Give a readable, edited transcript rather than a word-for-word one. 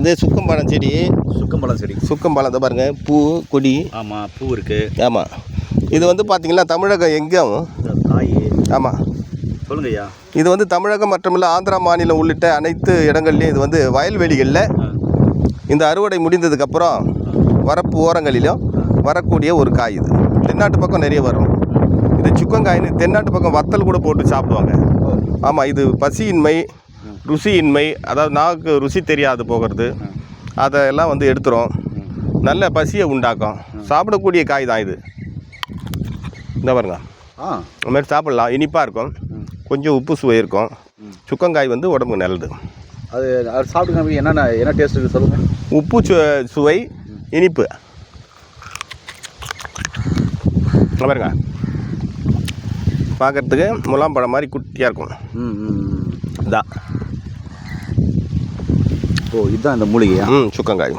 இந்த சுக்கம்பழம் செடி. சுக்கம்பழம் தான் பாருங்கள், பூ கொடி. ஆமாம், பூ இருக்குது. ஆமாம், இது வந்து பார்த்திங்கன்னா தமிழகம் எங்கேயும் காய். ஆமாம், சொல்லுங்க ஐயா. இது வந்து தமிழகம் மட்டுமில்லை ஆந்திரா மாநிலம் உள்ளிட்ட அனைத்து இடங்கள்லையும் இது வந்து வயல்வெளிகளில் இந்த அறுவடை முடிந்ததுக்கப்புறம் வரப்பு ஓரங்களிலும் வரக்கூடிய ஒரு காய். இது தென்னாட்டு பக்கம் நிறைய வரும். இது சுக்கங்காயின்னு தென்னாட்டு பக்கம் வத்தல் கூட போட்டு சாப்பிடுவாங்க. ஆமாம், இது பசியின்மை, ருசியின்மை, அதாவது நாக்கு ருசி தெரியாது போகிறது, அதெல்லாம் வந்து எடுத்துரும். நல்ல பசியை உண்டாக்கும். சாப்பிடக்கூடிய காய் தான் இது. இந்த பாருங்க, இந்த மாதிரி சாப்பிட்லாம். இனிப்பாக இருக்கும், கொஞ்சம் உப்பு சுவை இருக்கும். சுக்கங்காய் வந்து உடம்புக்கு நல்லது. அது சாப்பிட்டு என்ன டேஸ்ட் இருக்குது சொல்லுங்கள். உப்பு சுவை, இனிப்பு. பாருங்க, பார்க்குறதுக்கு முலாம்பழம் மாதிரி குட்டியாக இருக்கும். இதான் இதுதான் இந்த மூலிகையா? சுக்கங்காய்.